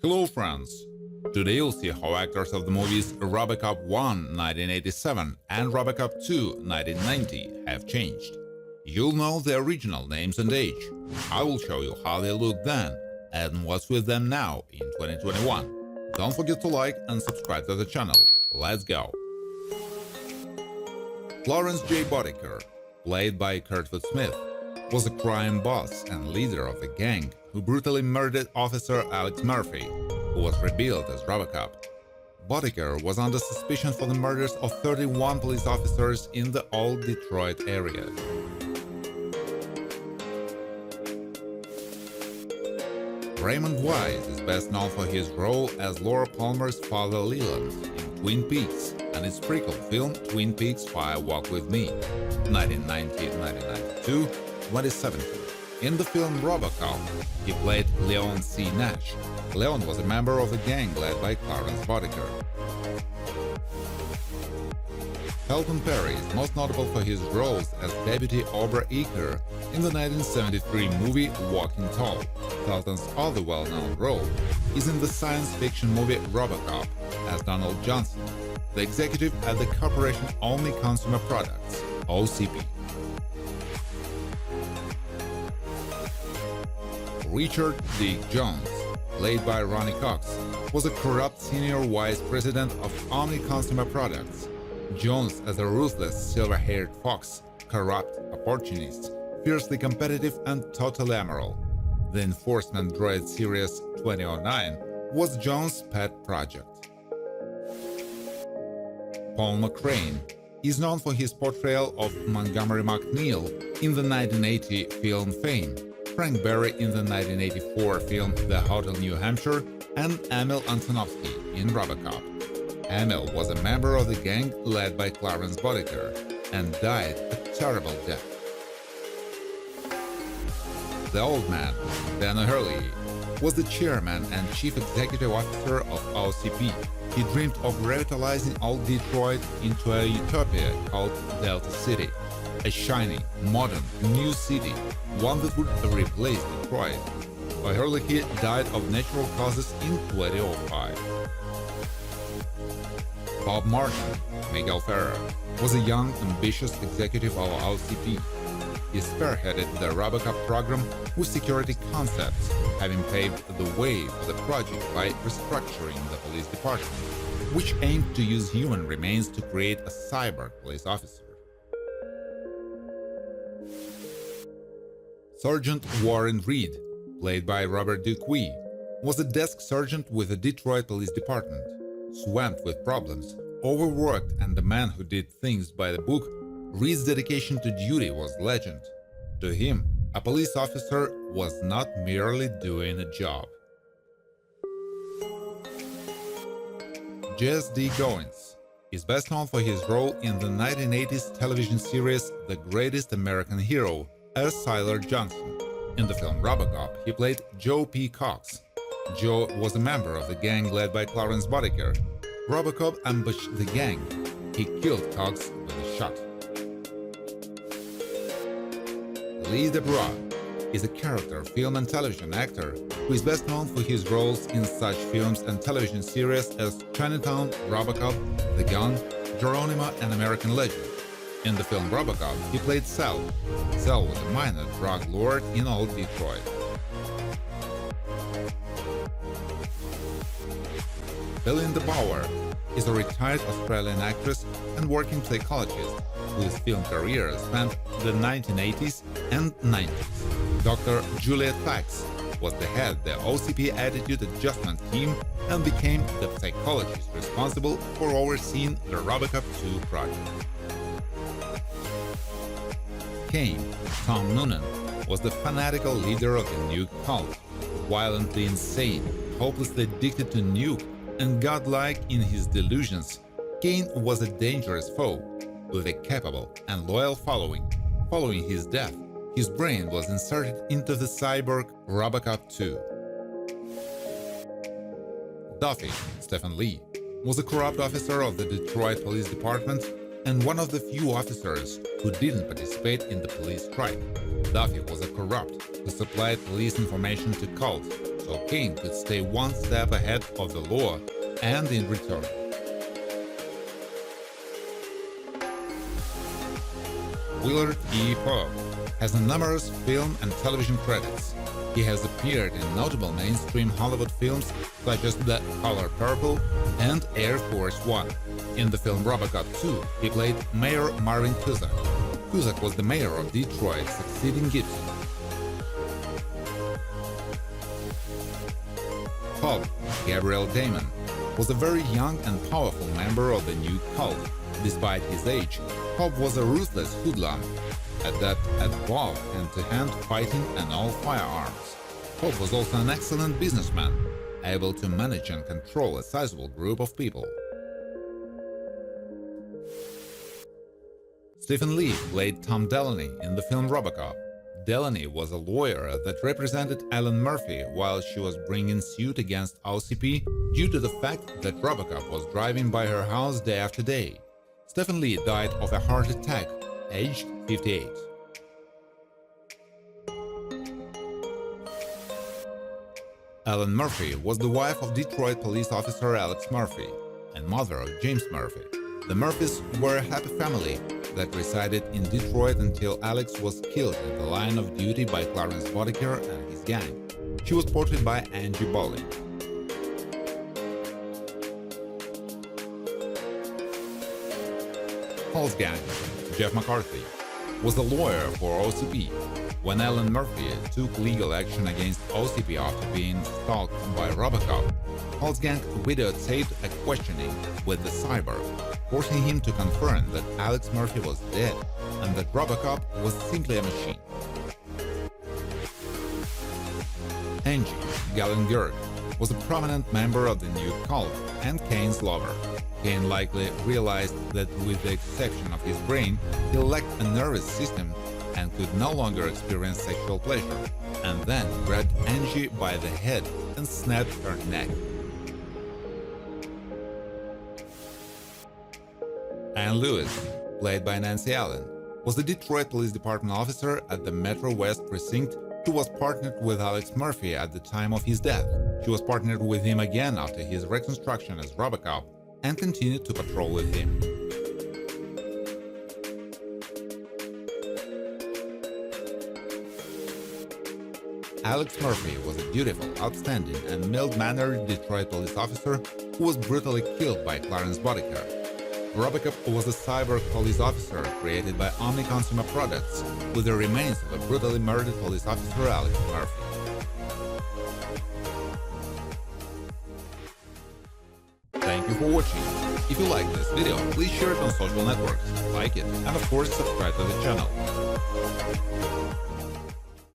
Hello friends! Today you'll see how actors of the movies RoboCop I 1987 and RoboCop II 1990 have changed. You'll know their original names and age. I will show you how they looked then and what's with them now in 2021. Don't forget to like and subscribe to the channel. Let's go! Clarence J. Boddicker, played by Kurtwood Smith, was a crime boss and leader of the gang who brutally murdered Officer Alex Murphy, who was revealed as RoboCop. Boddicker was under suspicion for the murders of 31 police officers in the old Detroit area. Raymond Wise is best known for his role as Laura Palmer's father Leland in Twin Peaks and its prequel film Twin Peaks Fire Walk With Me, 1990-1992, 2017. In the film RoboCop, he played Leon C. Nash. Leon was a member of a gang led by Clarence Boddicker. Felton Perry is most notable for his roles as Deputy Aubrey Eaker in the 1973 movie Walking Tall. Felton's other well-known role is in the science fiction movie RoboCop as Donald Johnson, the executive at the corporation Omni Consumer Products, OCP. Richard D. Jones, played by Ronnie Cox, was a corrupt senior vice president of Omni Consumer Products. Jones, as a ruthless silver-haired fox, corrupt, opportunist, fiercely competitive and totally amoral. The enforcement droid Series 2009 was Jones' pet project. Paul McCrane is known for his portrayal of Montgomery McNeil in the 1980 film Fame, Frank Berry in the 1984 film The Hotel New Hampshire, and Emil Antonowsky in RoboCop. Emil was a member of the gang led by Clarence Boddicker and died a terrible death. The Old Man, Dan Hurley, was the chairman and chief executive officer of OCP. He dreamed of revitalizing old Detroit into a utopia called Delta City, a shiny, modern, new city, one that would replace Detroit. Hurley died of natural causes in 2005. Bob Morton, Miguel Ferrer, was a young, ambitious executive of OCP. He spearheaded the RoboCop program with security concepts, having paved the way for the project by restructuring the police department, which aimed to use human remains to create a cyber police officer. Sergeant Warren Reed, played by Robert Dupuis, was a desk sergeant with the Detroit Police Department. Swamped with problems, overworked and a man who did things by the book, Reed's dedication to duty was legend. To him, a police officer was not merely doing a job. Jesse D. Goins is best known for his role in the 1980s television series The Greatest American Hero as Siler Johnson. In the film RoboCop, he played Joe P. Cox. Joe was a member of the gang led by Clarence Boddicker. RoboCop ambushed the gang. He killed Cox with a shot. Lee DeBrois is a character film and television actor who is best known for his roles in such films and television series as Chinatown, RoboCop, The Gun, Geronimo, and American Legend. In the film RoboCop, he played Sal. Sal was a minor drug lord in old Detroit. Belinda Bauer is a retired Australian actress and working psychologist whose film career spanned the 1980s and 90s. Dr. Juliette Faxx was the head of the OCP Attitude Adjustment Team and became the psychologist responsible for overseeing the RoboCop II project. Cain, Tom Noonan, was the fanatical leader of the Nuke cult, violently insane, hopelessly addicted to Nuke, and godlike in his delusions. Cain was a dangerous foe, with a capable and loyal following. Following his death, his brain was inserted into the cyborg RoboCop II. Duffy, Stephen Lee, was a corrupt officer of the Detroit Police Department and one of the few officers who didn't participate in the police strike. Duffy was a corrupt who supplied police information to cults, so Cain could stay one step ahead of the law, and in return. Willard E. Pope has numerous film and television credits. He has appeared in notable mainstream Hollywood films such as The Color Purple and Air Force One. In the film RoboCop II, he played Mayor Marvin Kuzak. Kuzak was the mayor of Detroit, succeeding Gibson. Hob, Gabriel Damon, was a very young and powerful member of the new cult. Despite his age, Hob was a ruthless hoodlum, adept at bow hand-to-hand fighting and all firearms. Hob was also an excellent businessman, able to manage and control a sizable group of people. Stephen Lee played Tom Delaney in the film RoboCop. Delaney was a lawyer that represented Ellen Murphy while she was bringing suit against OCP due to the fact that RoboCop was driving by her house day after day. Stephen Lee died of a heart attack, aged 58. Ellen Murphy was the wife of Detroit police officer Alex Murphy and mother of James Murphy. The Murphys were a happy family that resided in Detroit until Alex was killed in the line of duty by Clarence Boddicker and his gang. She was portrayed by Angie. Hall's gang, Jeff McCarthy, was a lawyer for OCP. When Ellen Murphy took legal action against OCP after being stalked by RoboCop, Hall's gang videotaped a questioning with the cyborg, forcing him to confirm that Alex Murphy was dead and that RoboCop was simply a machine. Angie Gallagher was a prominent member of the new cult and Cain's lover. Cain likely realized that with the exception of his brain, he lacked a nervous system and could no longer experience sexual pleasure, and then grabbed Angie by the head and snapped her neck. Anne Lewis, played by Nancy Allen, was the Detroit Police Department officer at the Metro West Precinct who was partnered with Alex Murphy at the time of his death. She was partnered with him again after his reconstruction as RoboCop and continued to patrol with him. Alex Murphy was a dutiful, outstanding, and mild-mannered Detroit police officer who was brutally killed by Clarence Boddicker. RoboCop was a cyber police officer created by Omni Consumer Products, with the remains of a brutally murdered police officer Alex Murphy. Thank you for watching. If you like this video, please share it on social networks, like it, and of course subscribe to the channel.